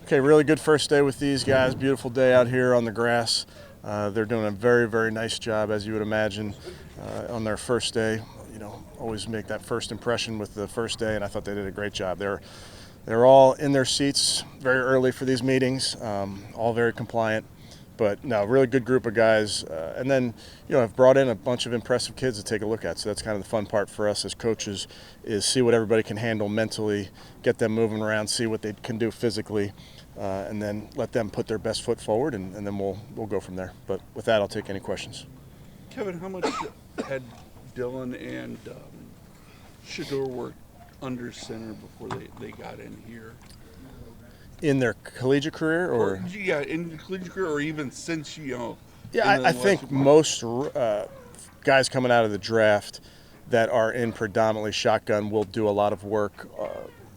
Okay, really good first day with these guys. Beautiful day out here on the grass. They're doing a very, very nice job, as you would imagine, on their first day. You know, always make that first impression with the first day, and I thought they did a great job. They're all in their seats very early for these meetings, all very compliant. But no, really good group of guys. And then, you know, I've brought in a bunch of impressive kids to take a look at. So that's kind of the fun part for us as coaches, is see what everybody can handle mentally, get them moving around, see what they can do physically, and then let them put their best foot forward, and then we'll go from there. But with that, I'll take any questions. Kevin, how much had Dylan and Shador worked under center before they got in here? In their collegiate career, or in the collegiate career, or even since Yeah, I think most guys coming out of the draft that are in predominantly shotgun will do a lot of work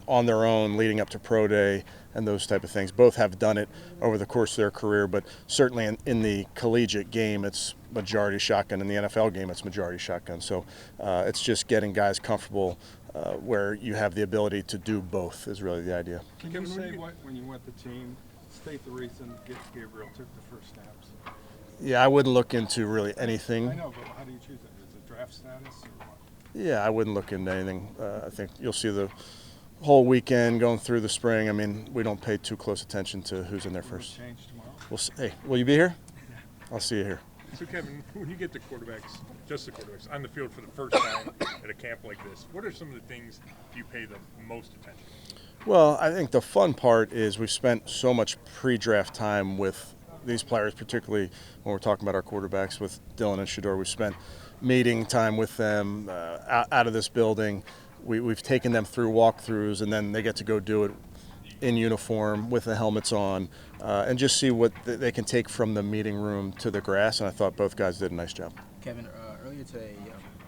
on their own leading up to pro day and those type of things. Both have done it over the course of their career, but certainly in the collegiate game, it's majority shotgun. In the NFL game, it's majority shotgun. So it's just getting guys comfortable where you have the ability to do both is really the idea. Can you say when you went the team, state the reason Gabriel took the first snaps? Yeah, I wouldn't look into really anything. I know, but how do you choose it? Is it draft status or what? Yeah, I wouldn't look into anything. I think you'll see the whole weekend going through the spring. I mean, we don't pay too close attention to who's in there first. Will it change tomorrow? We'll see. Hey, will you be here? Yeah. I'll see you here. So Kevin, when you get the quarterbacks, just the quarterbacks, on the field for the first time at a camp like this, what are some of the things you pay the most attention to? Well, I think the fun part is we've spent so much pre-draft time with these players, particularly when we're talking about our quarterbacks with Dylan and Shador. We've spent meeting time with them out of this building. We've taken them through walkthroughs, and then they get to go do it in uniform with the helmets on, and just see what they can take from the meeting room to the grass. And I thought both guys did a nice job. Kevin, earlier today,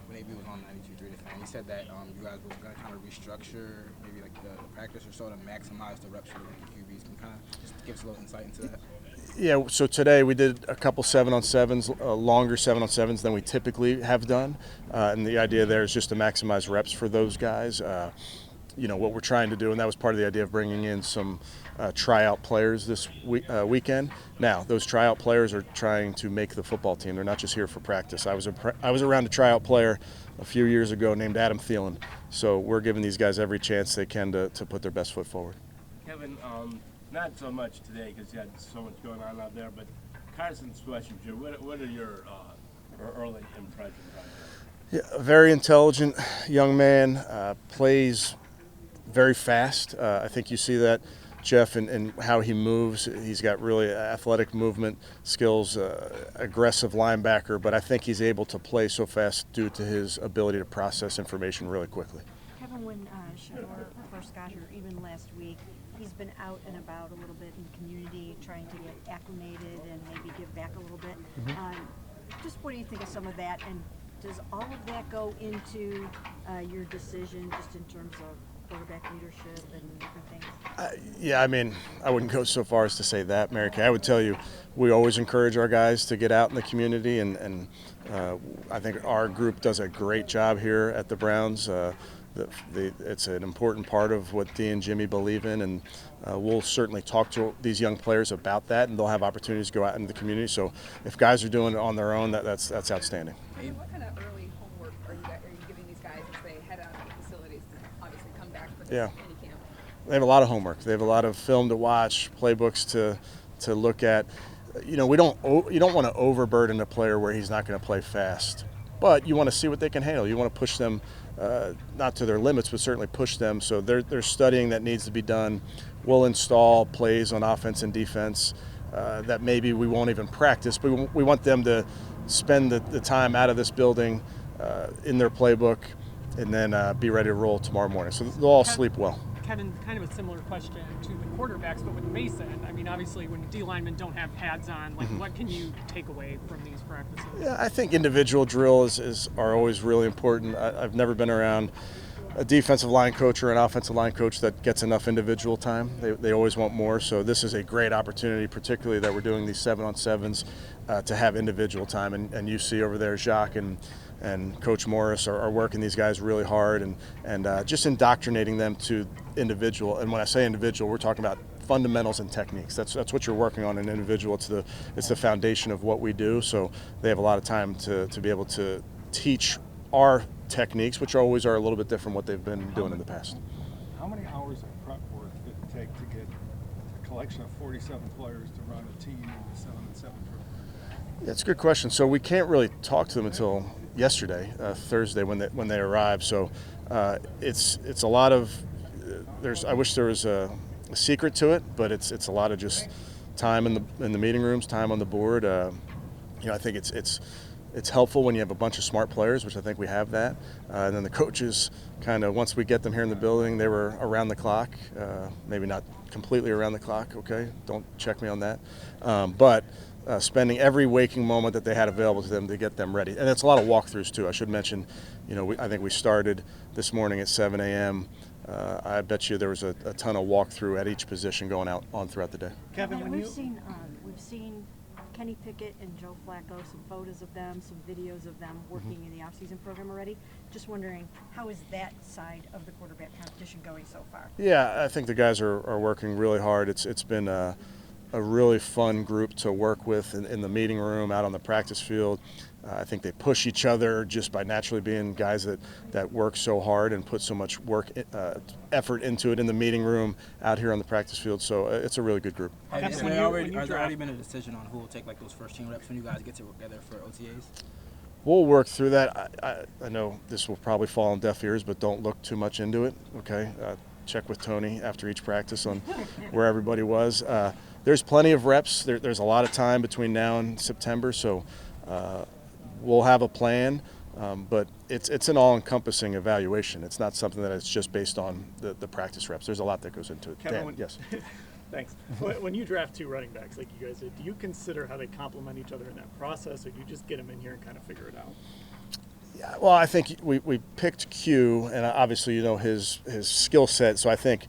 when AB was on 92.3 The Fan, he said that you guys were going to kind of restructure maybe like the practice or so to maximize the reps for the QBs. Can you kind of just give us a little insight into that? Yeah, so today we did a couple 7-on-7s, longer 7-on-7s than we typically have done. And the idea there is just to maximize reps for those guys. You know, what we're trying to do, and that was part of the idea of bringing in some tryout players this weekend. Now, those tryout players are trying to make the football team. They're not just here for practice. I was around a tryout player a few years ago named Adam Thielen. So we're giving these guys every chance they can to put their best foot forward. Kevin, not so much today because you had so much going on out there, but Carson's question, what are your early impressions on him? Yeah, a very intelligent young man, plays very fast. I think you see that, Jeff, in how he moves. He's got really athletic movement skills, aggressive linebacker, but I think he's able to play so fast due to his ability to process information really quickly. Kevin, when Shador first got here, even last week, he's been out and about a little bit in the community, trying to get acclimated and maybe give back a little bit. Just what do you think of some of that, and does all of that go into your decision just in terms of quarterback leadership and different things? Yeah, I mean, I wouldn't go so far as to say that, Mary Kay. I would tell you we always encourage our guys to get out in the community, and I think our group does a great job here at the Browns. It's an important part of what Dee and Jimmy believe in, and we'll certainly talk to these young players about that, and they'll have opportunities to go out into the community. So if guys are doing it on their own, that's outstanding. What kind of early homework are you giving these guys as they head out to the facilities to obviously come back for this minicamp? They have a lot of homework. They have a lot of film to watch, playbooks to look at. You know, you don't want to overburden a player where he's not going to play fast, but you want to see what they can handle. You want to push them, not to their limits, but certainly push them. So there's studying that needs to be done. We'll install plays on offense and defense that maybe we won't even practice, but we want them to spend the time out of this building in their playbook, and then be ready to roll tomorrow morning. So they'll all sleep well. Kevin, kind of a similar question to the quarterbacks, but with Mason, I mean, obviously when D linemen don't have pads on, like what can you take away from these practices? Yeah, I think individual drills are always really important. I've never been around a defensive line coach or an offensive line coach that gets enough individual time. They always want more. So this is a great opportunity, particularly that we're doing these 7-on-7s, to have individual time. And you see over there, Jacques and Coach Morris are working these guys really hard and just indoctrinating them to individual. And when I say individual, we're talking about fundamentals and techniques. That's what you're working on in an individual. It's the foundation of what we do. So they have a lot of time to be able to teach our techniques, which always are a little bit different what they've been doing in the past. How many hours of prep work did it take to get a collection of 47 players to run a team in the 7-on-7 program? That's a good question. So we can't really talk to them until yesterday, Thursday, when they arrived. So it's a lot of I wish there was a secret to it, but it's a lot of just time in the meeting rooms, time on the board. I think it's helpful when you have a bunch of smart players, which I think we have that. And then the coaches kind of, once we get them here in the building, they were around the clock, maybe not completely around the clock, okay? Don't check me on that. But spending every waking moment that they had available to them to get them ready. And it's a lot of walkthroughs too. I should mention, I think we started this morning at 7 a.m. I bet you there was a ton of walkthrough at each position going on throughout the day. Kevin, we've seen Kenny Pickett and Joe Flacco, some photos of them, some videos of them working in the off-season program already. Just wondering, how is that side of the quarterback competition going so far? Yeah, I think the guys are working really hard. It's been a really fun group to work with in the meeting room, out on the practice field. I think they push each other just by naturally being guys that work so hard and put so much effort into it in the meeting room, out here on the practice field. So it's a really good group. Has there already been a decision on who will take those first team reps when you guys get together for OTAs? We'll work through that. I know this will probably fall on deaf ears, but don't look too much into it, okay? Check with Tony after each practice on where everybody was. There's plenty of reps. There's a lot of time between now and September, so we'll have a plan, but it's an all-encompassing evaluation. It's not something that it's just based on the practice reps. There's a lot that goes into it. Kevin, yes. Thanks. When you draft two running backs like you guys did, do you consider how they complement each other in that process, or do you just get them in here and kind of figure it out? Yeah, well, I think we picked Q, and obviously his skill set, so I think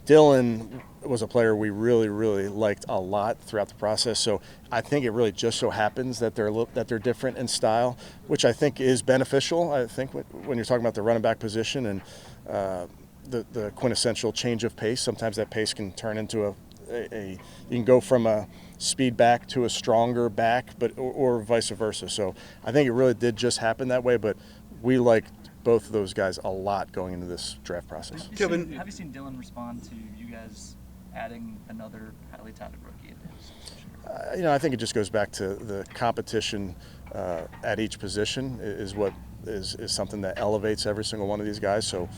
Dylan was a player we really, really liked a lot throughout the process. So I think it really just so happens that they're different in style, which I think is beneficial. I think when you're talking about the running back position and the quintessential change of pace, sometimes that pace can turn into you can go from a speed back to a stronger back, or vice versa. So I think it really did just happen that way. But we liked both of those guys a lot going into this draft process. Kevin, have you seen Dylan respond to you guys adding another highly touted rookie into his position? I think it just goes back to the competition at each position is what is something that elevates every single one of these guys. So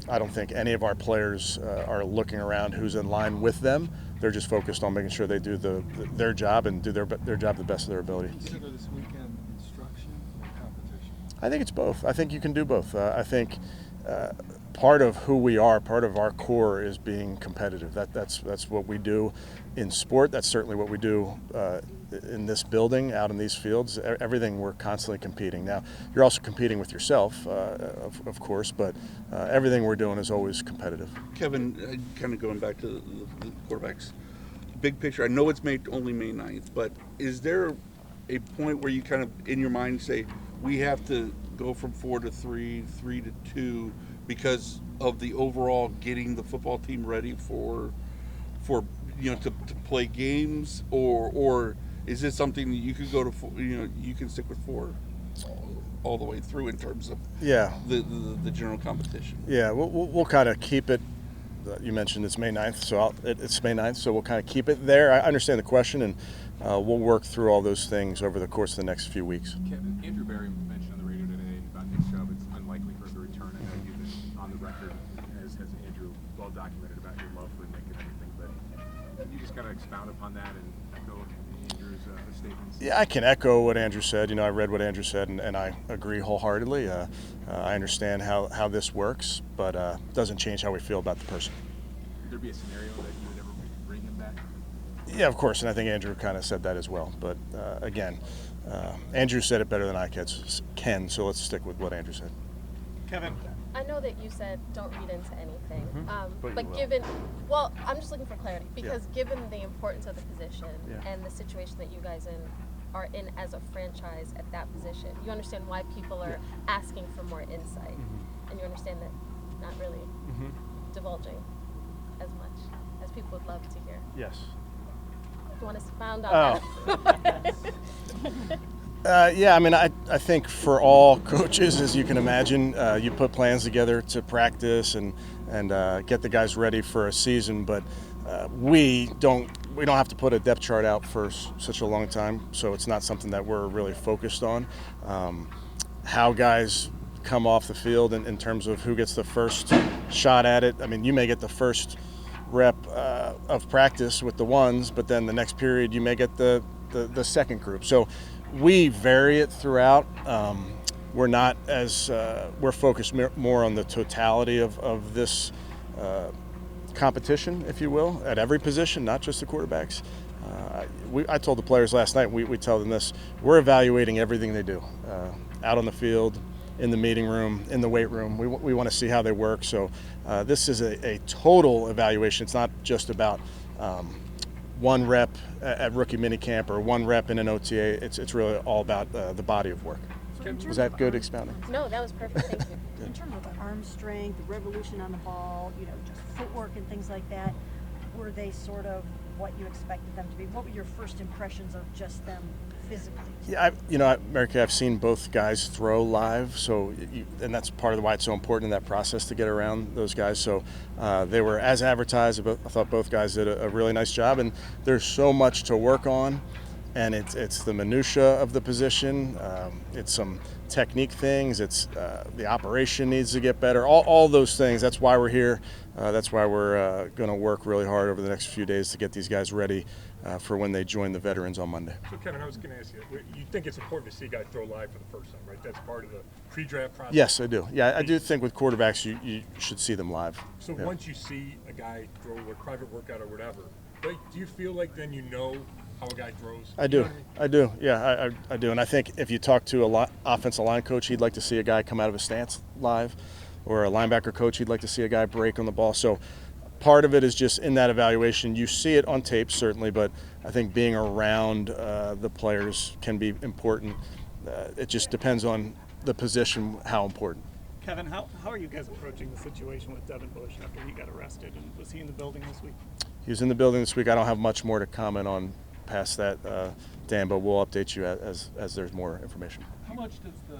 I don't think any of our players are looking around who's in line with them. They're just focused on making sure they do their job and do their job the best of their ability. Consider this weekend instruction or competition? I think it's both. I think you can do both. I think part of who we are, part of our core is being competitive. That's what we do in sport. That's certainly what we do in this building, out in these fields. Everything, we're constantly competing. Now, you're also competing with yourself, of course, but everything we're doing is always competitive. Kevin, kind of going back to the quarterbacks, big picture, I know it's only May 9th, but is there a point where you kind of, in your mind, say, we have to go from 4 to 3, 3 to 2, because of the overall getting the football team ready for to play games, or is this something that you could go to you can stick with 4 all the way through in terms of the general competition? Yeah, we'll kind of keep it. You mentioned it's May 9th, so it's May 9th, so we'll kind of keep it there. I understand the question, and we'll work through all those things over the course of the next few weeks. Kevin, Andrew Berry mentioned on the radio today about Nick Chubb. It's unlikely for him to return. I know you've been on the record, as has Andrew, well documented about your love for Nick and everything, but can you just kind of expound upon that and echo Andrew's statements? Yeah, I can echo what Andrew said. I read what Andrew said, and I agree wholeheartedly. I understand how this works, but it doesn't change how we feel about the person. Would there be a scenario that you would ever bring him back? Yeah, of course, and I think Andrew kind of said that as well. But again, Andrew said it better than I can, so let's stick with what Andrew said. Kevin, I know that you said don't read into anything, Mm-hmm. but I'm just looking for clarity, because given the importance of the position and the situation that you guys are in as a franchise at that position, you understand why people are asking for more insight, and you understand that not really divulging as much as people would love to hear. Yes. Do you want to expound on that? Yeah, I mean, I think for all coaches, as you can imagine, you put plans together to practice and get the guys ready for a season, but we don't have to put a depth chart out for such a long time, so it's not something that we're really focused on. How guys come off the field in terms of who gets the first shot at it. I mean, you may get the first rep of practice with the ones, but then the next period you may get the second group. So we vary it throughout. We're not as we're focused more on the totality of this competition, if you will, at every position, not just the quarterbacks. I told the players last night, we tell them this, we're evaluating everything they do, out on the field, in the meeting room, in the weight room. We want to see how they work. So this is a total evaluation. It's not just about one rep at rookie minicamp or one rep in an OTA. It's really all about the body of work. Was that good expounding? No, that was perfect. Thank you. In terms of the arm strength, the revolution on the ball, just footwork and things like that, were they sort of what you expected them to be? What were your first impressions of just them physically? Yeah, Mary Kay, I've seen both guys throw live, so and that's part of why it's so important in that process to get around those guys. So they were as advertised. I thought both guys did a really nice job, and there's so much to work on, and it's the minutia of the position. It's some technique things. It's the operation needs to get better. All those things. That's why we're here. That's why we're going to work really hard over the next few days to get these guys ready for when they join the veterans on Monday. So, Kevin, I was going to ask you think it's important to see guys throw live for the first time, right? That's part of the pre-draft process? Yes, I do. Yeah, I do think with quarterbacks you should see them live. So yeah. Once you see a guy throw a private workout or whatever, do you feel like then you know how a guy throws? I do. I do. Yeah, I do. And I think if you talk to a offensive line coach, he'd like to see a guy come out of a stance live, or a linebacker coach, he'd like to see a guy break on the ball. So part of it is just in that evaluation. You see it on tape, certainly, but I think being around the players can be important. It just depends on the position, how important. Kevin, how are you guys approaching the situation with Devin Bush after he got arrested? And was he in the building this week? He was in the building this week. I don't have much more to comment on past that, Dan, but we'll update you as there's more information. How much does the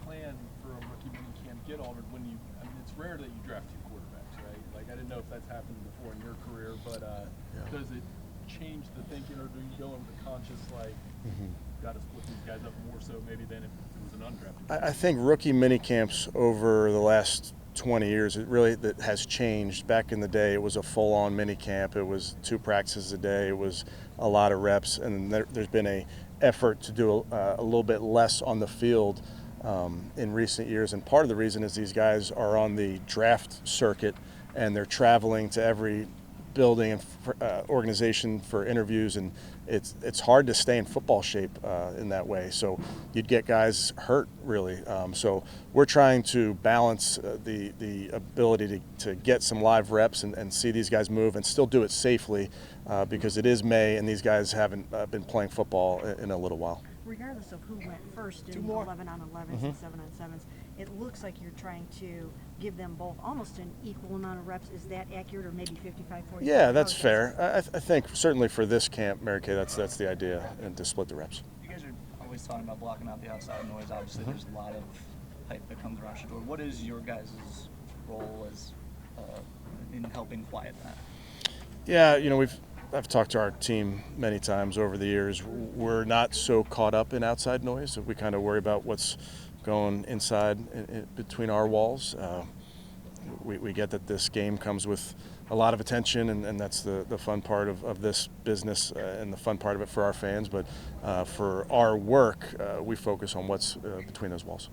plan for a rookie minicamp get altered when it's rare that you draft two quarterbacks, right? Like, I didn't know if that's happened before in your career, but does it change the thinking, or do you go into the conscious, like, got to split these guys up more so maybe than if it was an undrafted? I think rookie minicamps over the last 20 years, that has changed. Back in the day, it was a full-on minicamp. It was 2 practices a day. It was a lot of reps, and there's been a effort to do a little bit less on the field in recent years. And part of the reason is these guys are on the draft circuit, and they're traveling to every building and organization for interviews, and it's hard to stay in football shape in that way. So you'd get guys hurt, really. So we're trying to balance the ability to get some live reps and see these guys move and still do it safely because it is May and these guys haven't been playing football in a little while. Regardless of who went first in 11 on 11s and 7 on 7s, it looks like you're trying to give them both almost an equal amount of reps. Is that accurate, or maybe 55-45? Yeah, that's fair. I think certainly for this camp, Mary Kay, that's the idea, and to split the reps. You guys are always talking about blocking out the outside noise. Obviously, there's a lot of hype that comes around Shador. What is your guys' role as in helping quiet that? Yeah, I've talked to our team many times over the years. We're not so caught up in outside noise. We kind of worry about what's going inside between our walls. We get that this game comes with a lot of attention, and that's the fun part of this business and the fun part of it for our fans. But for our work, we focus on what's between those walls.